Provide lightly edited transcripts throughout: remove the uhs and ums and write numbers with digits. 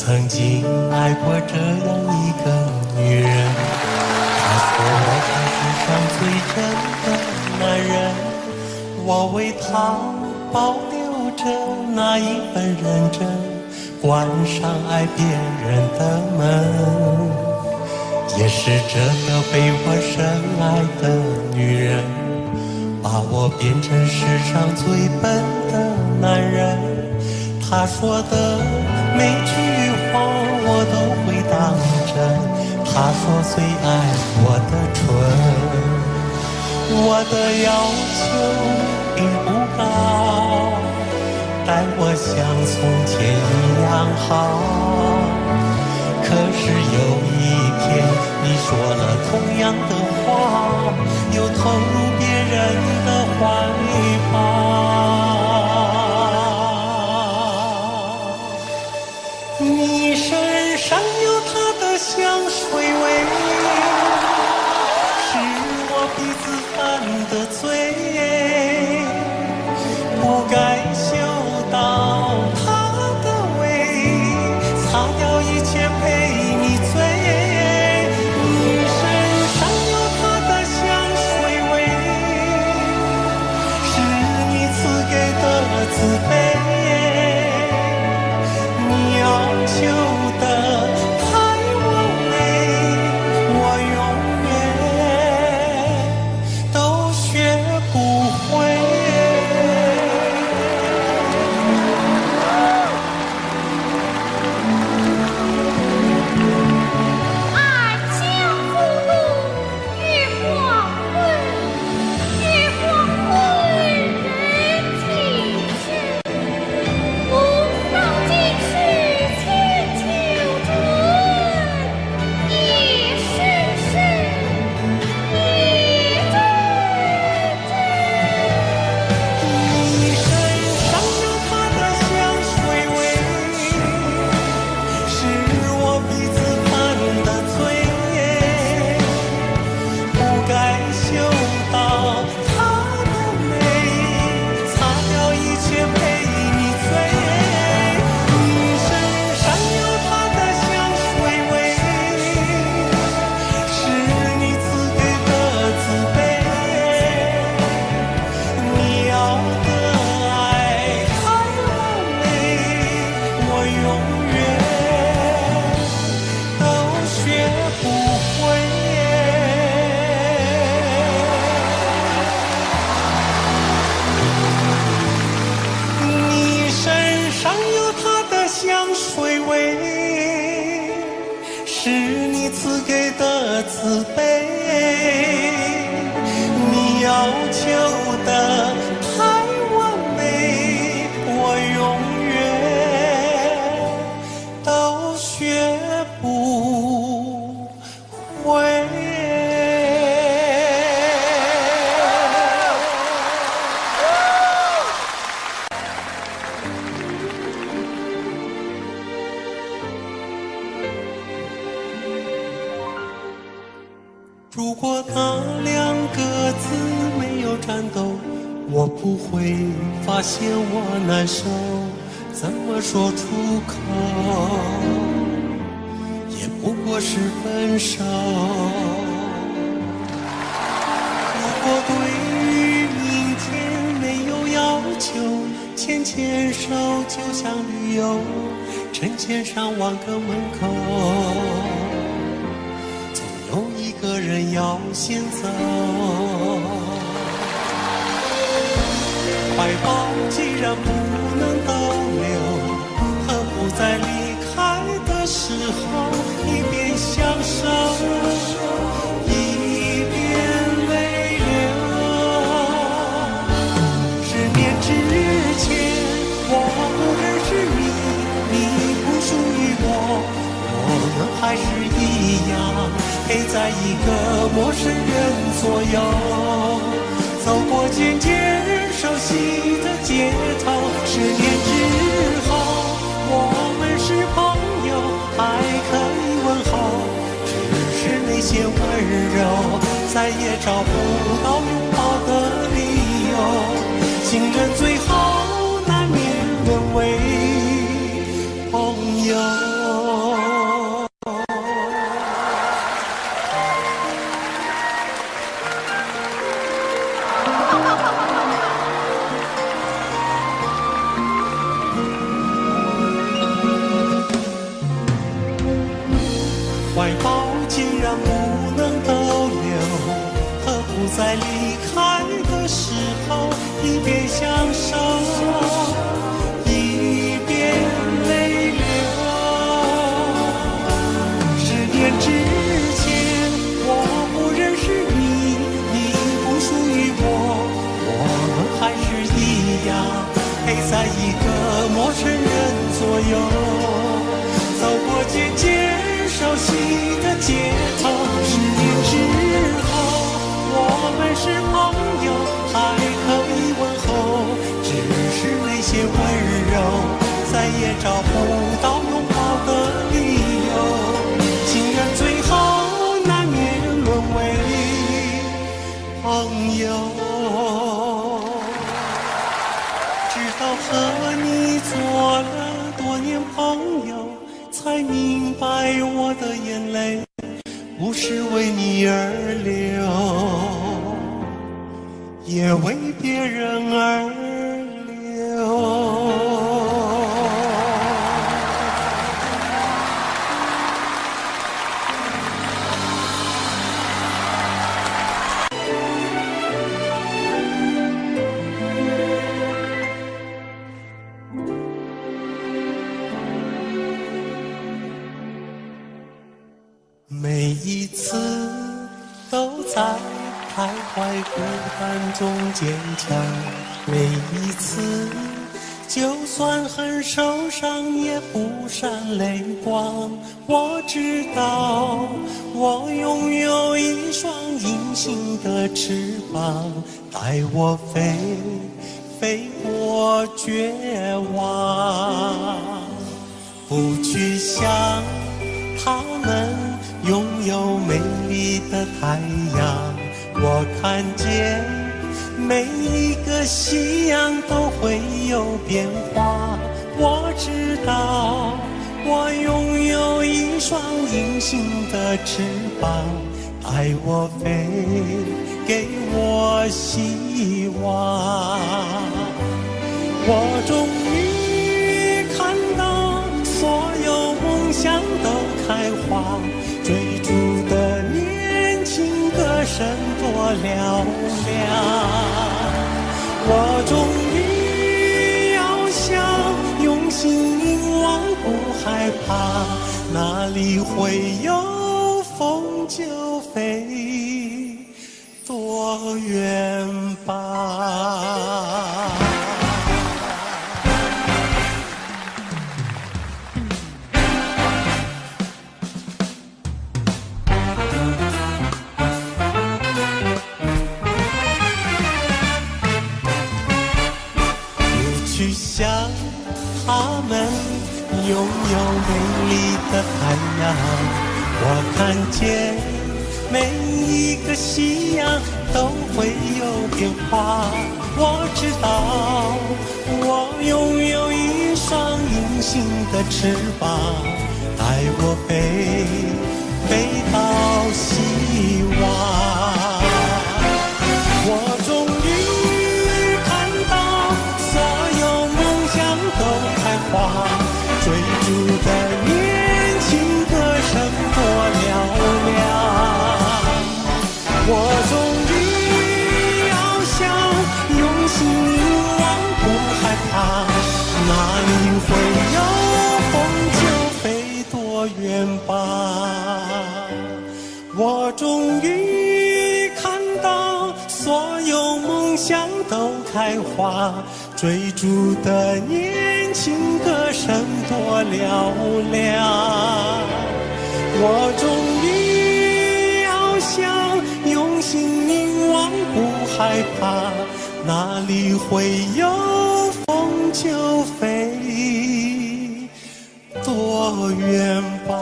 曾经爱过这样一个女人，她说我是世上最真的男人，我为她保留着那一份认真，关上爱别人的门。也是这个被我深爱的女人，把我变成世上最笨的男人。她说的每句话我都会当真，她说最爱我的唇。我的要求并不高，待我像从前一样好。可是有一天你说了同样的话，又投入别人的怀抱。你身上有她的香水味，是我鼻子犯的罪，不该嗅到她的味，擦掉一切陪你醉。你身上有她的香水味，是你赐给的慈悲，你要求的太完美，我永远都学不会。爱情不露月光昏，月光昏人尽知，不到今世千秋春，一世世一真真。你身上有她的香水味，是我鼻子犯的罪，不该嗅到她的美，擦掉一切陪你醉。你身上有她的香水味，是你赐给的慈悲，你要的爱太完美，我永远都学不会。你身上有她的香水味，是你赐给的慈悲，你要求的太完美，我永远都学不会。如果那两个字没有颤抖，我不会发现我难受，怎么说出口，也不过是分手。如果对于明天没有要求，牵牵手就像旅游，成千上万个门口，有一个人要先走，怀抱既然不能逗留，何不在离开的时候一边享受，一边泪流。10年之前我不认识你，你不属于我，我们还是一样陪在一个陌生人左右，走过渐渐熟悉的街头。10年之后我们是朋友，还可以问候，只是那些温柔再也找不到拥抱的理由。情人最后难免沦为朋友。怀抱既然不能逗留，何不在离开的时候一边享受，一边泪流。10年之前我不认识你，你不属于我，我们还是一样陪在一个陌生人左右，走过渐渐熟悉的街头。10年之后我们是朋友，还可以问候，只是那些温柔再也找不到拥抱的理由，情人最后难免沦为朋友。直到和你做了多年朋友，才明白我的眼泪不是为你而流，也为别人而流。每一次都在徘徊孤单中坚强，每一次就算很受伤也不闪泪光。我知道我拥有一双隐形的翅膀，带我飞，飞过绝望。不去想他们拥有美丽的太阳，我看见每一个夕阳都会有变化。我知道我拥有一双隐形的翅膀，带我飞，给我希望。我终于看到所有梦想都开花，追逐的年轻歌声多嘹亮。我终于翱翔，用心凝望，不害怕，哪里会有风就飞多远吧。去想他们拥有美丽的太阳，我看见每一个夕阳都会有变化。我知道我拥有一双隐形的翅膀，带我飞，飞到希望。我终于看到所有梦想都开花，追逐的年轻歌声多嘹亮。我终于翱翔，用心凝望，不害怕，哪里会有风就飞多远吧。我终于看到所有梦想都开花，追逐的年轻歌声多嘹亮。我终于翱翔，用心凝望，不害怕，哪里会有风就飞多远吧。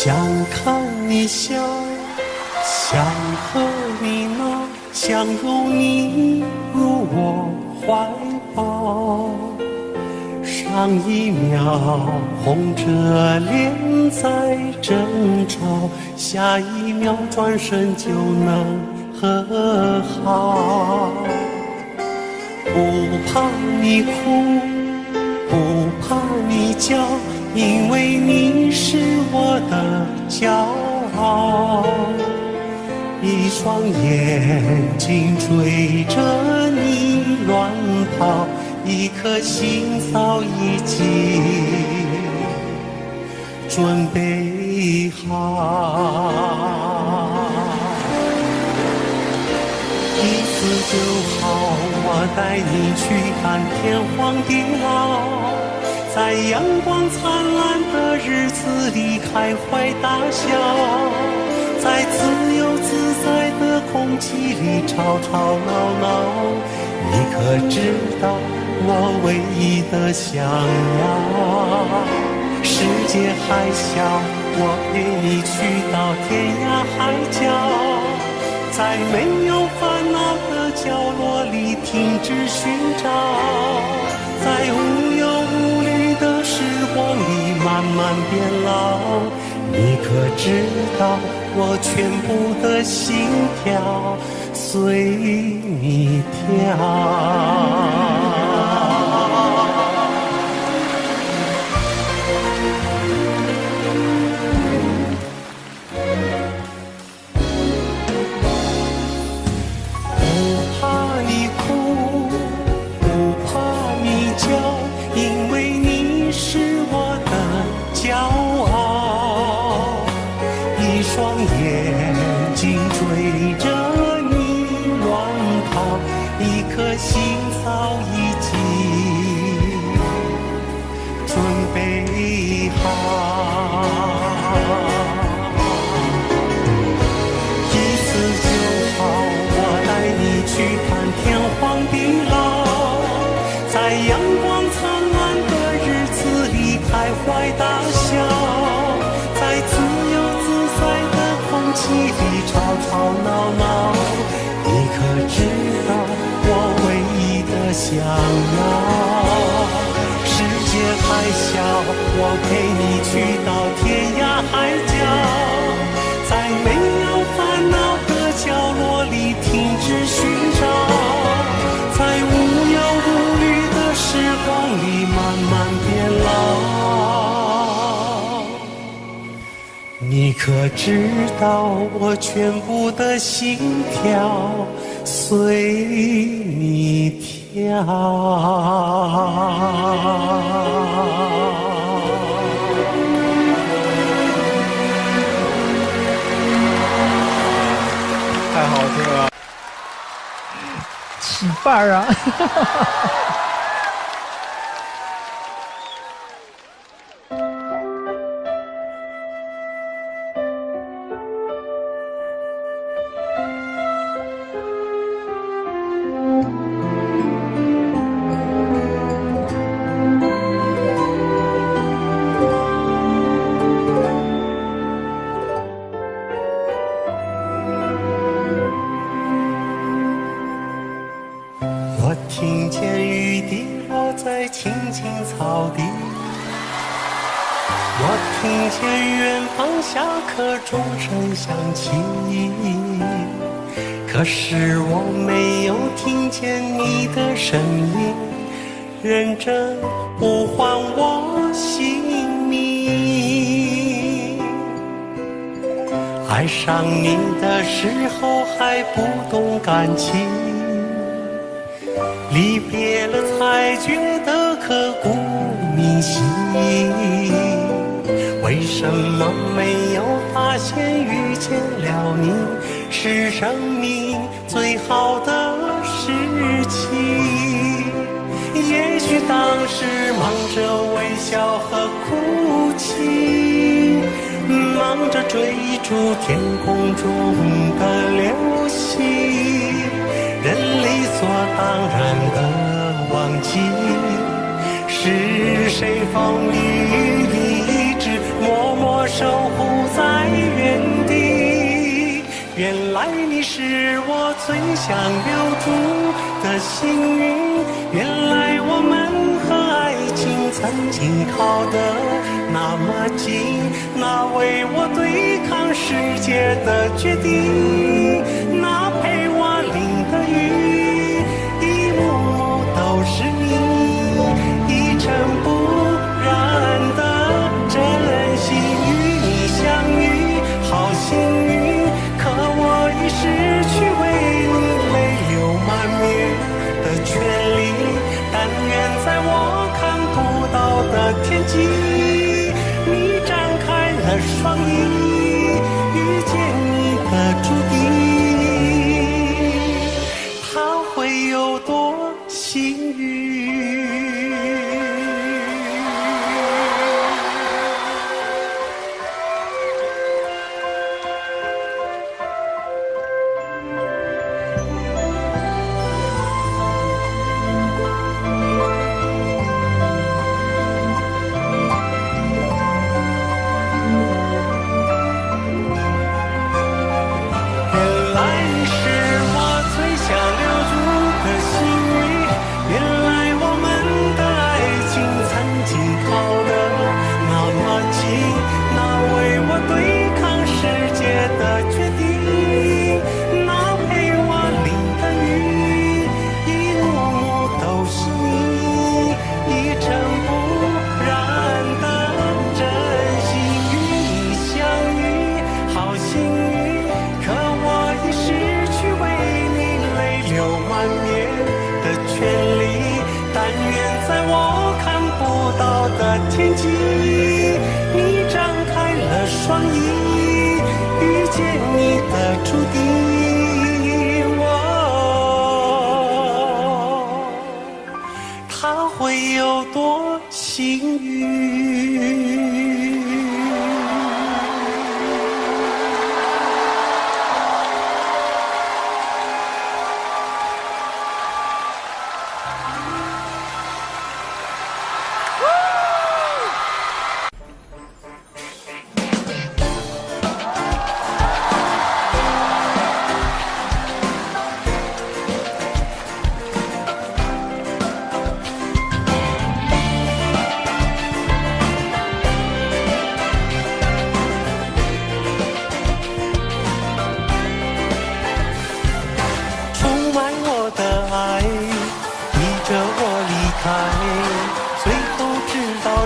想看你笑，想和你闹，想拥你入我怀抱。上一秒红着脸在争吵，下一秒转身就能和好。不怕你哭，不怕你叫，因为你是我的骄傲。一双眼睛追着你乱跑，一颗心早已经准备好。一次就好，我带你去看天荒地老，在阳光灿烂的日子里开怀大笑，在自由自在的空气里吵吵闹闹。你可知道我唯一的想要？世界还小，我陪你去到天涯海角，在没有烦恼的角落里停止寻找，在无忧无虑的时光里慢慢变老。你可知道我全部的心跳随你跳。心早已经准备好，一次就好，我带你去看天荒地老，在阳光灿烂的日子里开怀大笑，在自由自在的空气里吵吵闹闹。你可知道我唯一的想要？世界还小，我陪你去到天涯海角，在没有烦恼的角落里停止寻找，在无忧无虑的时光里慢慢变老。你可知道我全部的心跳随你跳。太好听了，起范儿啊！我听见雨滴落在青青草地，我听见远方下课钟声响起，可是我没有听见你的声音，认真呼唤我姓名。爱上你的时候还不懂感情，离别了才觉得刻骨铭心，为什么没有发现遇见了你是生命最好的事情？也许当时忙着微笑和哭泣，忙着追逐天空中的流星，人理所当然的忘记，是谁风里一直默默守护原来你是我最想留住的幸运，原来我们和爱情曾经靠得那么近，那为我对抗世界的决定，那陪我淋的雨，一幕幕都是你，一尘不染的真心与你相遇，好幸运。可我已失去为你泪流满面的权利，但愿在我看不到的天际，你张开了双翼，遇见你的注定，他会有多幸运？天际，你张开了双翼，遇见你的注定，他会有多幸运？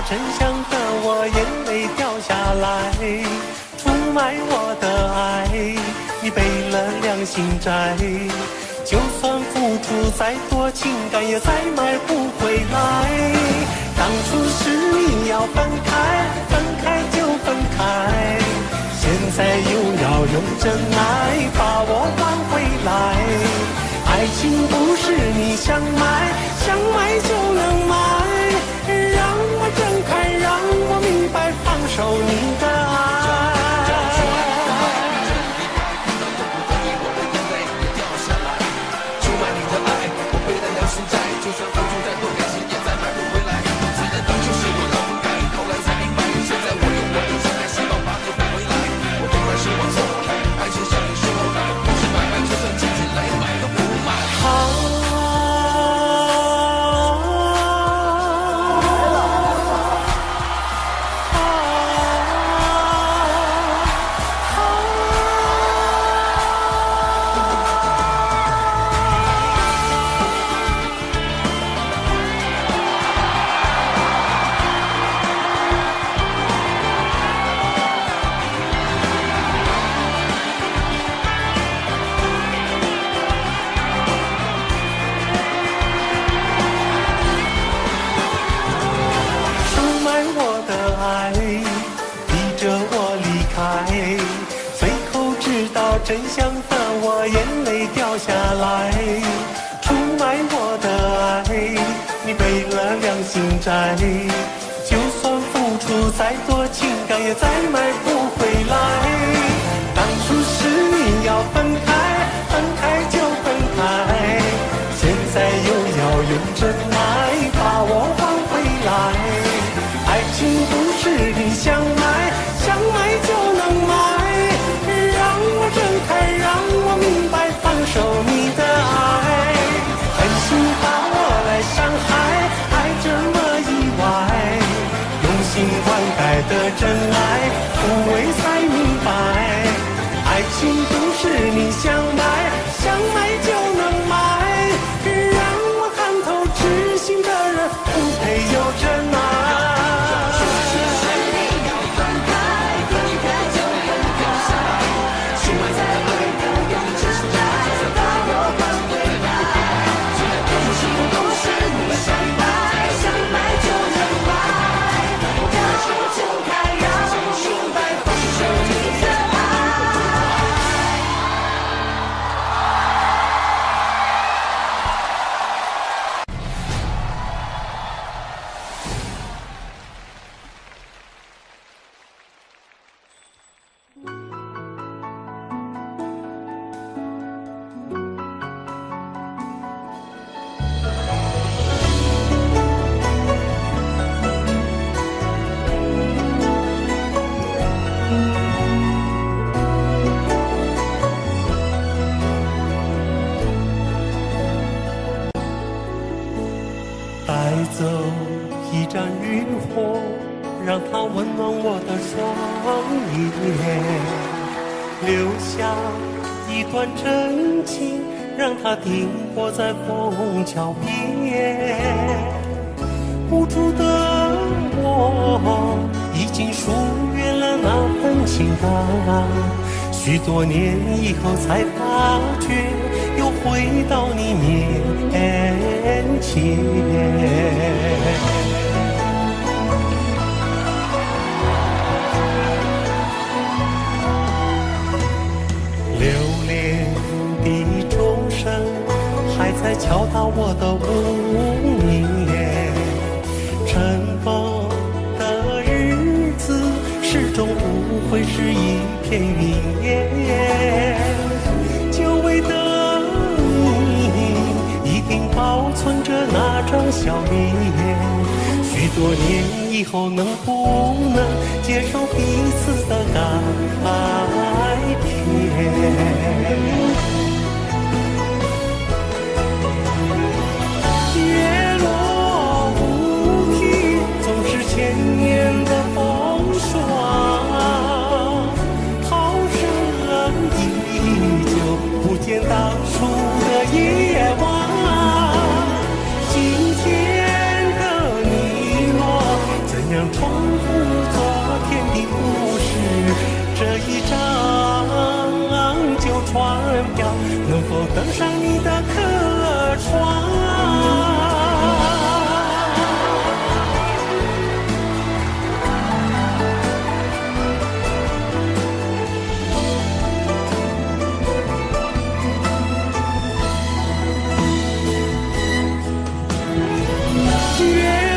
真相的我眼泪掉下来，出卖我的爱，你背了良心债，就算付出再多情感也再买不回来。当初是你要分开，分开就分开，现在又要用真爱把我挽回来。爱情不是你想买，想买就能买，让我睁开，让我明白，放手你的爱。就算付出再多感情也再买不回来，虽然当初是我的不该，后来才明白，现在我用我的真爱希望把你换回来。我当然是我错了，爱情像你说的不是买卖，就算自己来买都不卖。真相的我眼泪掉下来，出卖我的爱，你背了良心债，就算付出再多情感也再买不回来。当初是你要分开，分开就分开，现在又要用真爱把我挽回来。爱情不是你想买，想买就能买，让我睁开。爱，不为才明白，爱情不是你想买，想买就能买，让我看透痴心的人不配有真爱。带走一盏渔火，让它温暖我的双眼，留下一段真情，让它停泊在枫桥边。无助的我已经疏远了那份情感，许多年以后才发觉又回到你面前。流连的钟声还在敲打我的无眠，尘封的日子始终不会是一片云烟。久违的你一定保存着那张笑脸，许多年以后能不能接受彼此的改变？月落乌啼，总是千年的风霜，涛声依旧，不见当初的夜晚。今天的你我，怎样重复昨天的故事？这一张旧船票，能否登上你的客船？月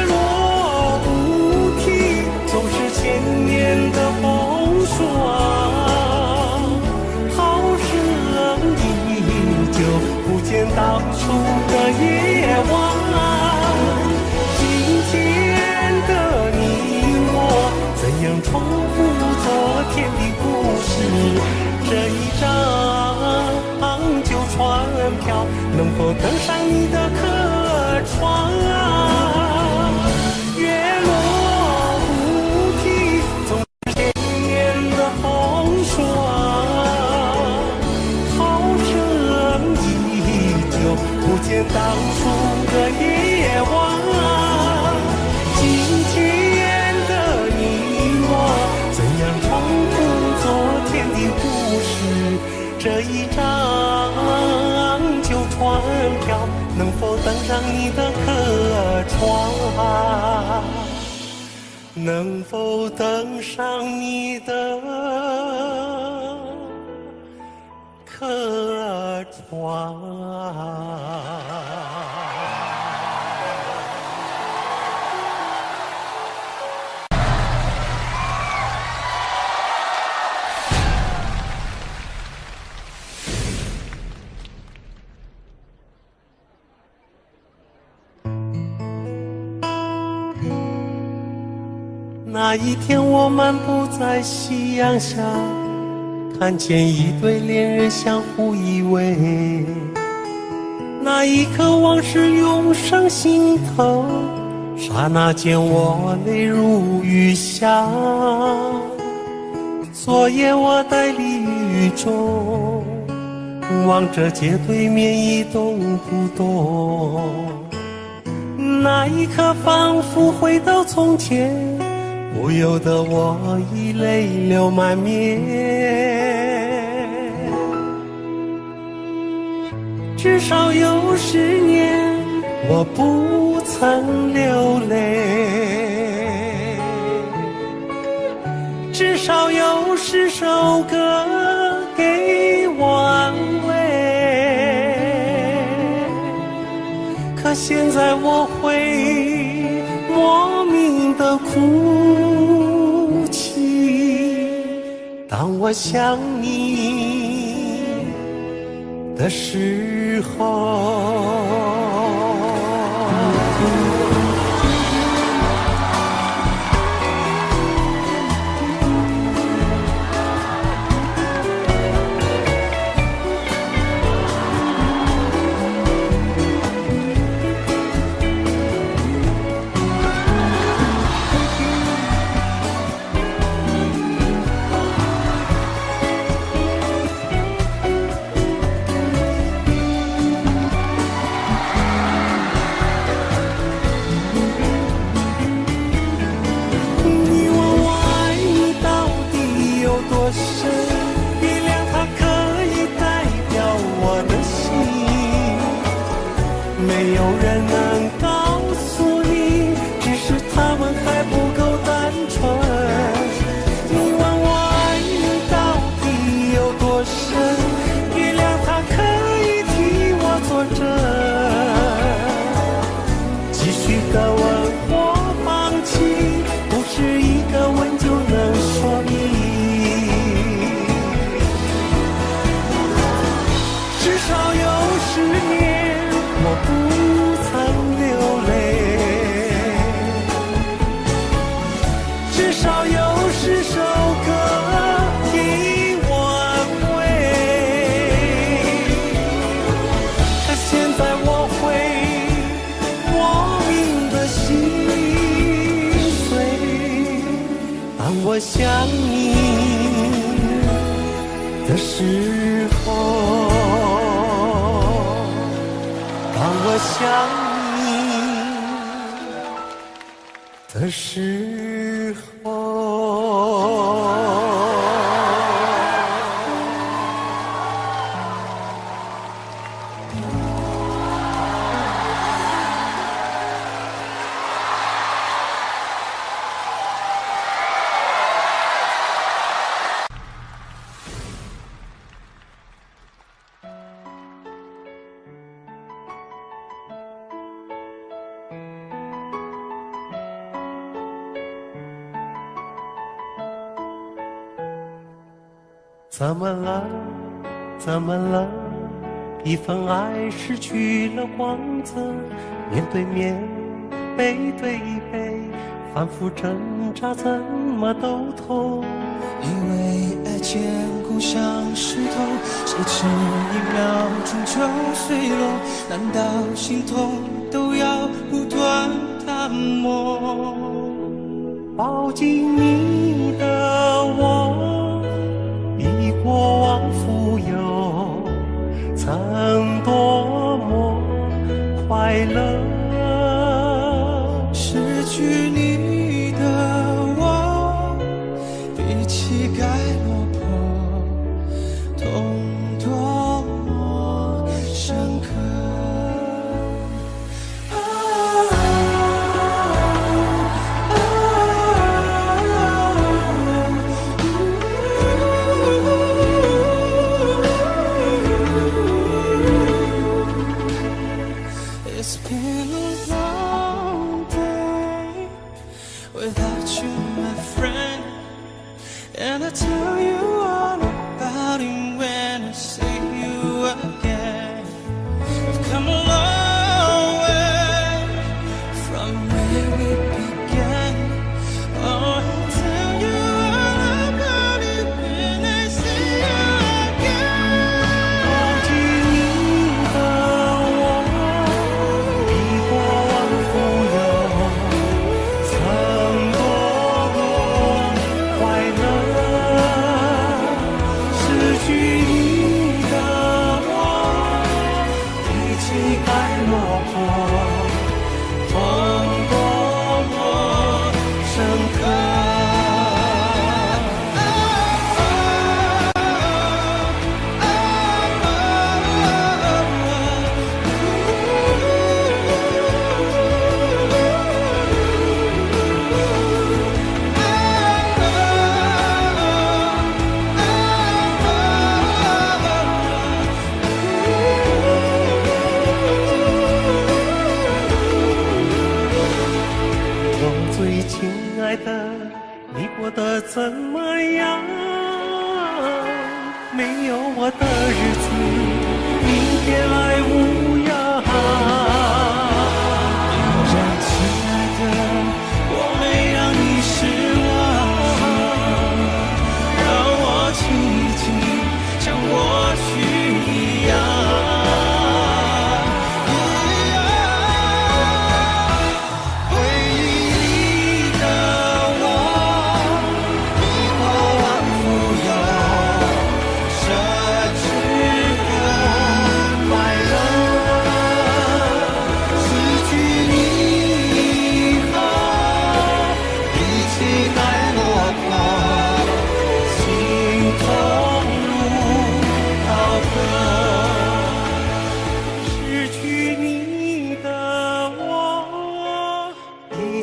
落乌啼，总是千年的风霜，涛声依旧，不见当初的夜晚。今天的你我，怎样重复昨天的故事？这一张旧船票，能否登上你的客船？月落乌啼，总是千年的风霜，涛声依旧，不见当初的夜晚。今天的你我，怎样重复昨天的故事？这一张旧船票，能否登上你的客船？能否登上你的客船？那一天我漫步在夕阳下，看见一对恋人相互依偎，那一刻往事涌上心头，刹那间我泪如雨下，昨夜我呆立雨中，望着街对面一动不动。那一刻仿佛回到从前，不由得我已泪流满面。至少有10年我不曾流泪，至少有10首歌给我安慰。可现在我会莫名的哭泣，当我想你的时候。没有人能告诉你，只是他们还不够单纯。你问我爱你到底有多深，月亮它可以替我作证。继续的问或放弃，不是一个吻就能说明。至少有10年我不曾流泪，至少有10首歌给我安慰。可现在我会莫名的心碎，当我想你的时候，当我想你的时候。怎么了？怎么了？一份爱失去了光泽，面对面，背对背，反复挣扎，怎么都痛。以为爱坚固像石头，谁知1秒钟就碎落？难道心痛都要不断探摸？抱紧你的我，比过往富有，曾多么快乐。失去你的我，比乞丐落魄，痛多么深刻。It's been a long day without you, my friend, and I tell you all about it when 怎么样？没有我的日子，你别来无恙。既然亲爱的，我没让你失望，让我亲一亲，像过去一样。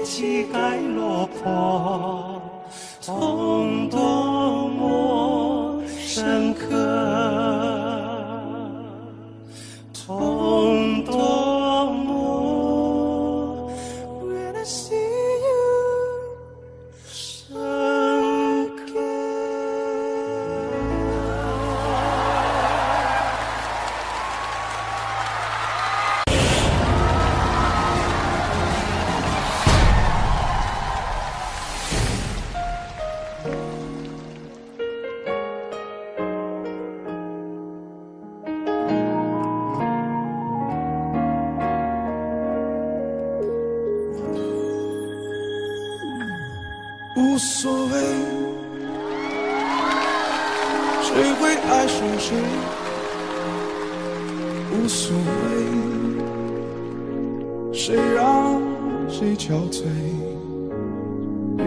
膝盖落魄，痛多么深刻，痛多么 When I see you 深刻。无所谓，谁会爱上谁？无所谓，谁让谁憔悴？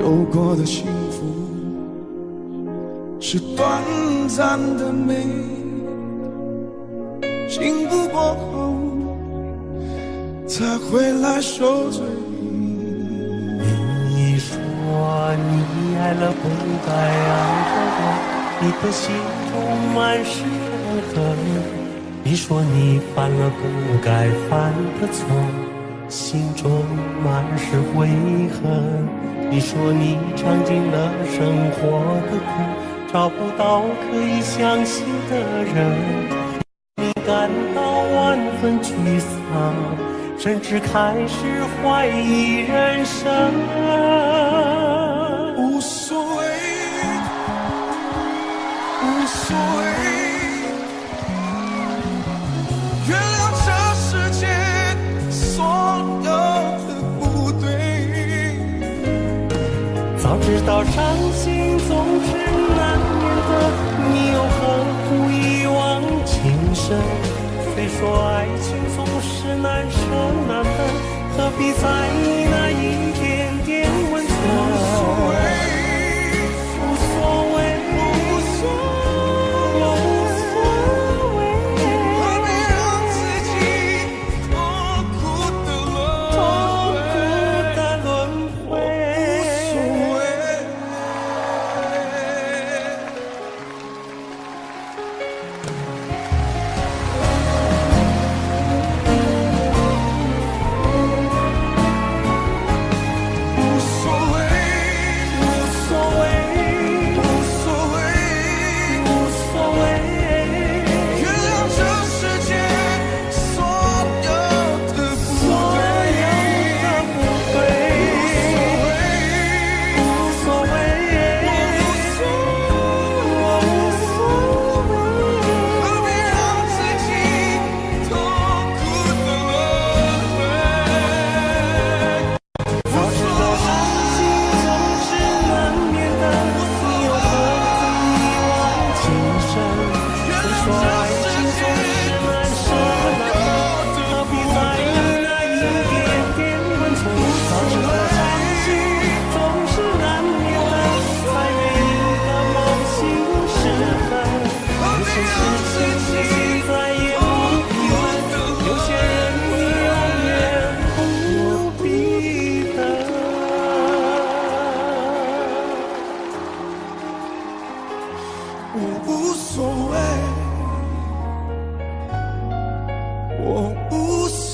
有过的幸福是短暂的美，幸福过后才会来受罪。你说你爱了不该爱的我，你的心中满是怨恨。你说你犯了不该犯的错，心中满是悔恨。你说你尝尽了生活的苦，找不到可以相信的人，你感到万分沮丧，甚至开始怀疑人生。无所谓，无所谓，原谅这世界所有的不对。早知道伤心总是难免的，你又何苦一往情深？虽说爱情总是难舍难分，何必在意那一点点温存？无所谓，无所谓，无所谓，何必让自己痛苦的轮回？无所谓。无所谓，我无所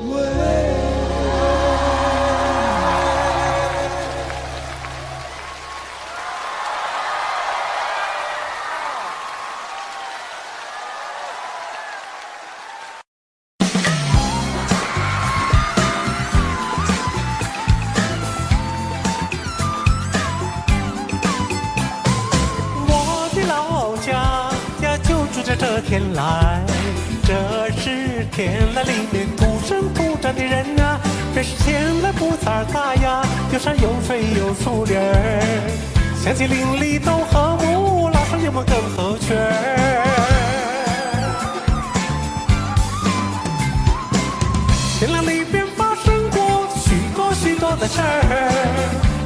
谓。天籁，这是天籁里面土生土长的人啊，这是天籁不咋大呀，有山有水有树林儿，相亲邻里都和睦，老少爷们更合群儿。天籁里边发生过许多的事儿，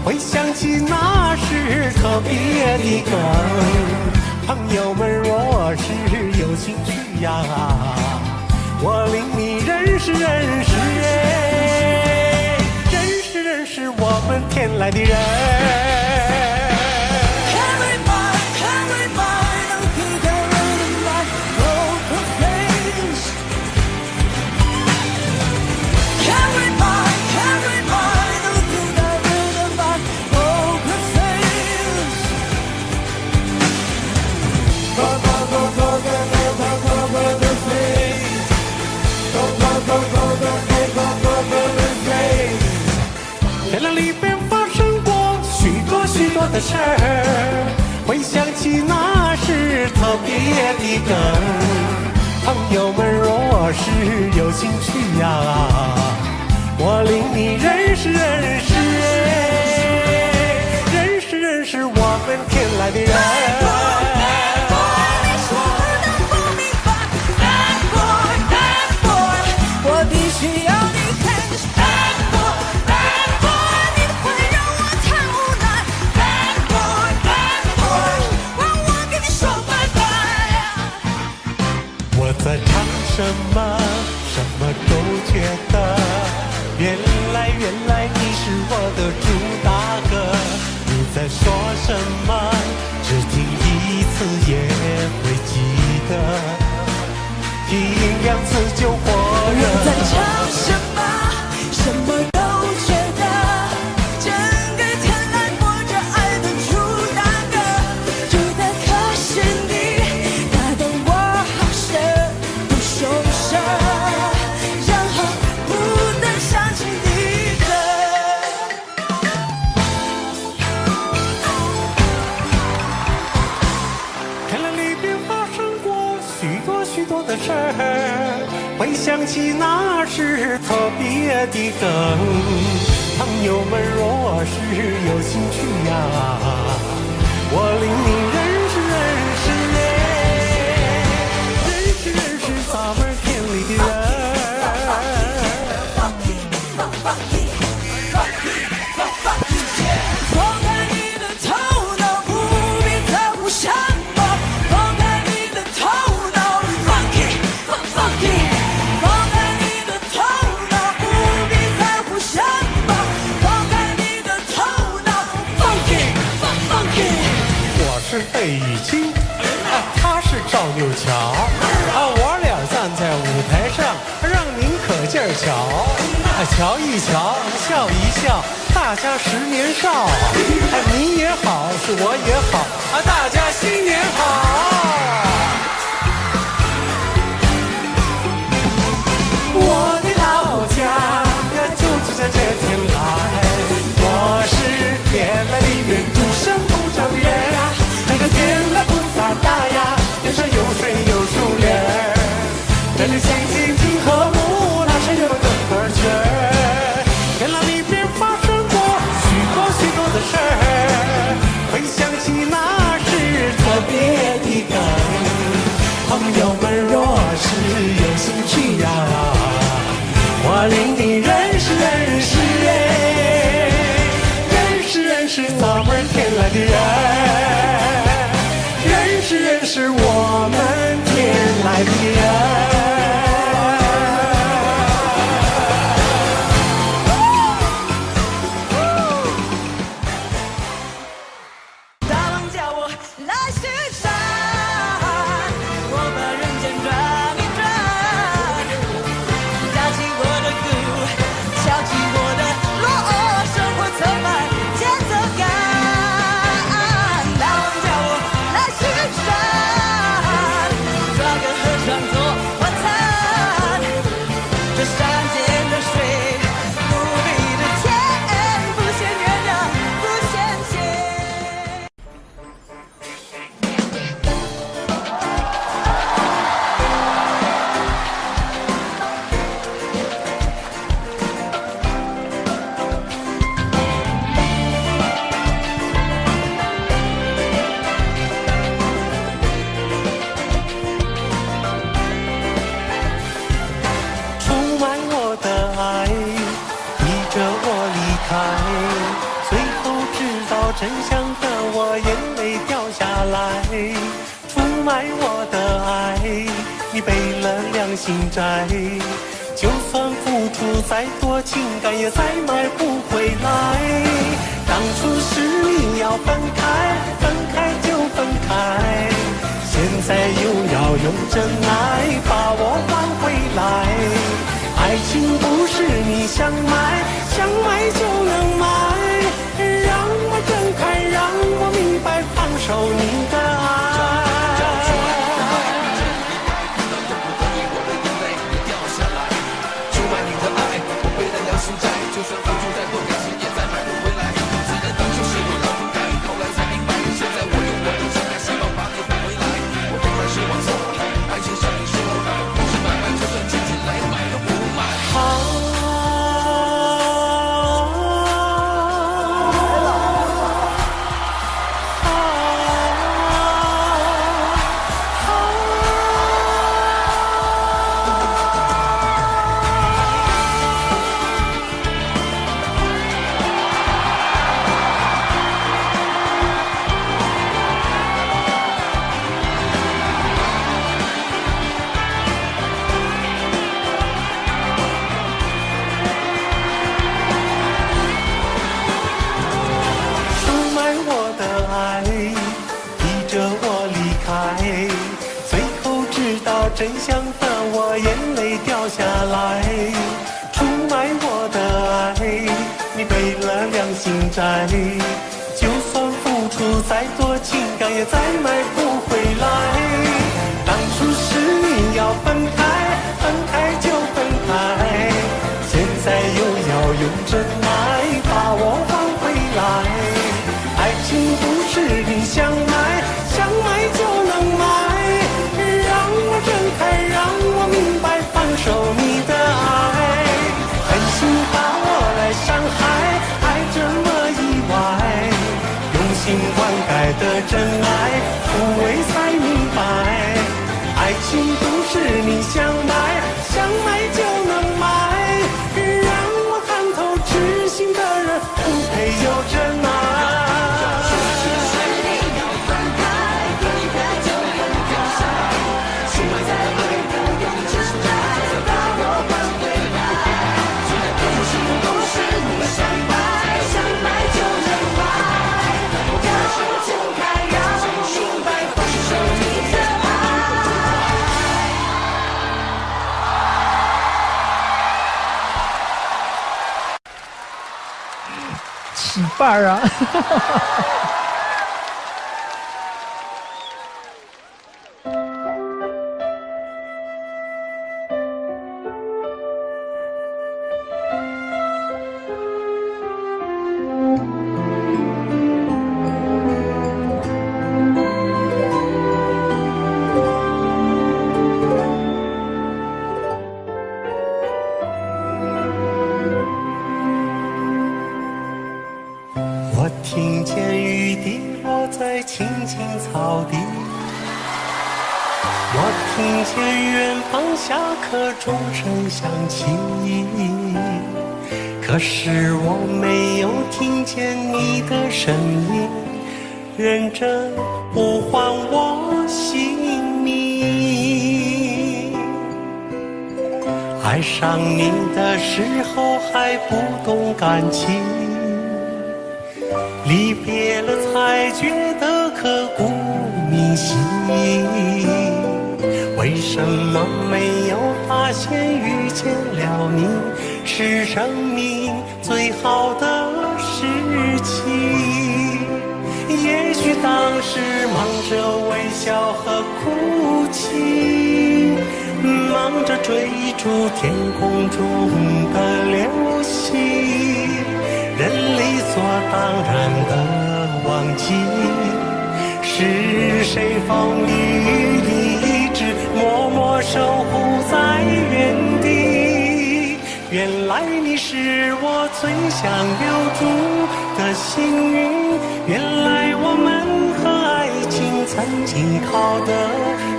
回想起那是特别的梗。朋友们若是有兴趣呀，我领你认识我们天籁的人。天籁里边发生过许多的事儿，回想起那是特别的梗。朋友们若是有兴趣呀，我领你认识我们天籁的人。在唱什么都觉得，原来你是我的朱大哥。你在说什么，只听一次也会记得，听两次就火热。我在唱什么都觉得，整个天籁播着爱的朱大哥，朱大哥是你打动我好深。受伤，然后不能想起你的。天籁里边发生过许多的事儿，回想起那是特别的梗。朋友们若是有兴趣呀，我领你认识咱们天籁的人。放开你的头脑，不必再互相抱。放开你的头脑 ，funky， 放开你的头脑，不必再互相抱。放开你的头脑 ，funky。我是费玉清，他是赵又桥，我俩站在舞台上，让您可劲儿瞧，瞧一瞧，笑一笑，大家10年少，你也好，是我也好，大家新年好。我的老家就住在这天籁，我是天籁里面土生土长的人啊，这个天籁不咋大呀，有山有水有树林儿，这里乡亲挺和睦，那是有个合群儿。天籁里边发生过许多的事儿，回想起那是特别的梗。朋友们若是有兴趣呀，我领你认识咱们天籁的人，认识我们天籁的人。大王叫我来巡山，我把人间转一转，架起我的鼓，敲起我的锣，生活充满节奏感。相的我眼泪掉下来，出卖我的爱，你背了良心债，就算付出再多情感也再买不回来。当初是你要分开，分开就分开，现在又要用真爱把我挽回来。爱情不是你想买，想买就能买，让我睁开，让我明白，放手你的爱。就算付出再多感情也再买不回来，虽然当初是我老不该，后来才明白，现在我用我的真爱希望把你换回来。我当然是我错了，爱情像你说的不是买卖，就算进进来买都不买。真相的我眼泪掉下来，出卖我的爱，你背了良心债，就算付出再多情感也再买不回来。当初是你要分开，分开就分开，现在又要用真爱把我挽回来。爱情不是你想买，想买就能买，睁开，让我明白，放手你的爱，狠心把我来伤害，爱这么意外，用心灌溉的真爱，枯萎才明白，爱情不是你想买，想买就能买，让我看透痴心的人不配有真爱。起范儿啊！我听见雨滴落在青青草地，我听见远方下课钟声响起，可是我没有听见你的声音，认真呼唤我姓名。爱上你的时候还不懂感情，离别了才觉得刻骨铭心，为什么没有发现遇见了你是生命最好的事情？也许当时忙着微笑和哭泣，忙着追逐天空中的流星，人理所当然的忘记，是谁风雨里一直默默守护在原地。原来你是我最想留住的幸运，原来我们和爱情曾经靠得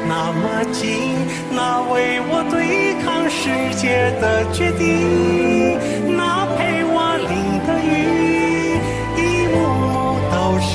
那么近，那为我对抗世界的决定，那陪我淋的雨，一幕幕都是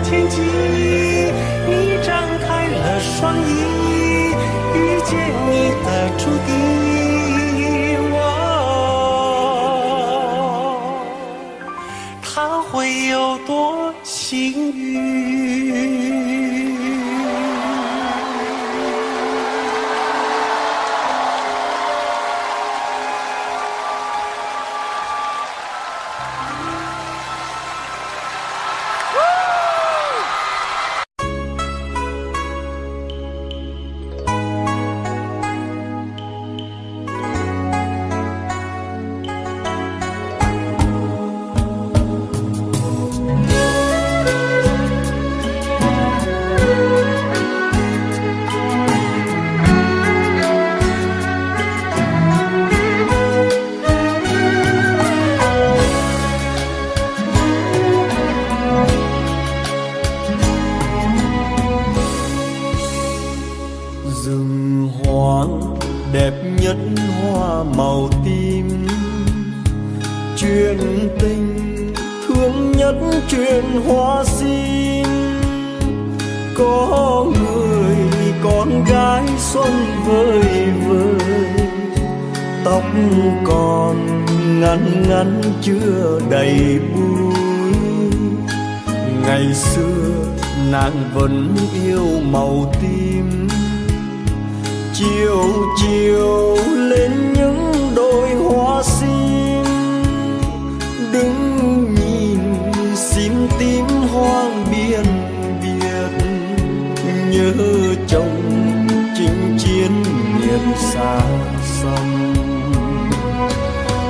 天际，你张开了双翼，遇见你的注定，他会有多幸运？Rừng hoang đẹp nhất hoa màu tím, chuyện tình thương nhất chuyện hoa sim. Có người con gái xuân vơi vơi, tóc còn ngắn ngắn chưa đầy búi. Ngày xưa nàng vẫn yêu màu tím, chiều chiều lên những đôi hoa sim. Đứng nhìn sim tím hoang biên biệt, nhớ chồng chinh chiến miền xa xăm.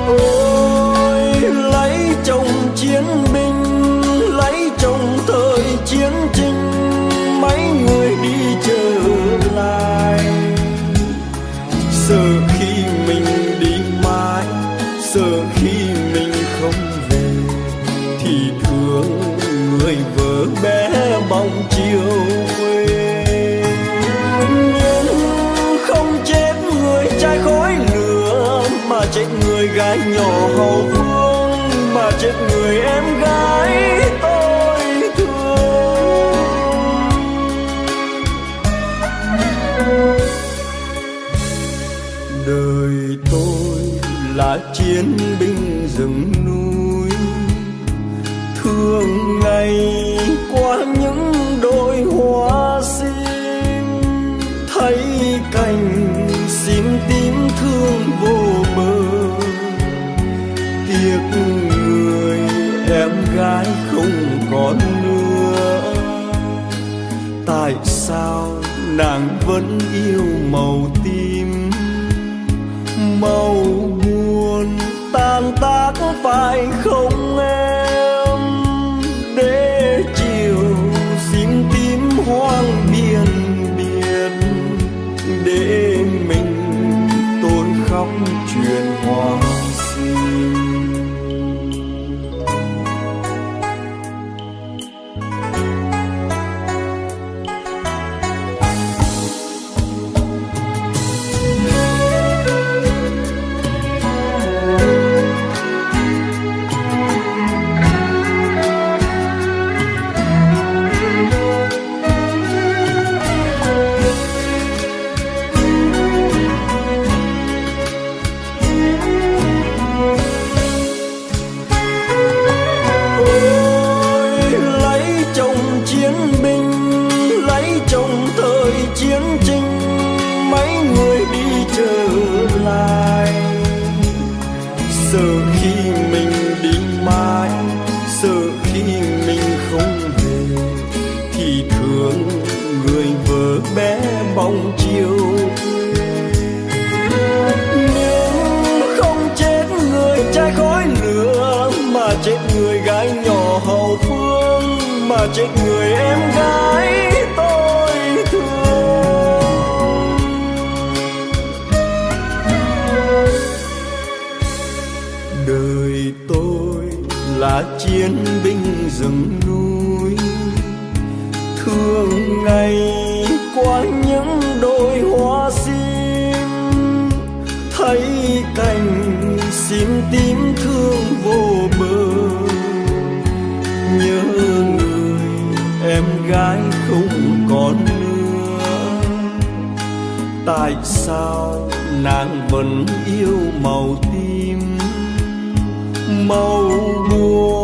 Ôi lấy chồng chiến binh, lấy chồng thời chiến tranh, mấy người đi trở lại. Sợ khi mình đi mãi, sợ khi mình không về, thì thương người vợ bé bóng chiều quê. Nhưng không chết người trai khói lửa, mà chết người gái nhỏ hậu phương, mà chết người em gái tôi thương. Đời tôi là chiến binh rừng núi, thường ngày qua những đôi hoa sim. Thấy cành sim tím thương vô bờ, tiếc người em gái không còn nữa. Tại sao nàng vẫn yêu màu tím, màu buồn tan tác phải không em? Để chiều sim tím hoang biên biệt, để mình tôi khóc chuyện hoa sim. Sợ khi mình đi mãi, sợ khi mình không về, thì thương người vợ bé bóng chiều. Nhưng không chết người trai khói lửa, mà chết người gái nhỏ hậu phương, mà chết người em gái tôi thương. Đời tôi là chiến binh rừng núi, thường ngày qua những đôi hoa sim. Thấy cành sim tím thương vô bờ, nhớ người không còn nữa. Tại sao nàng vẫn yêu màu tim màu buồn?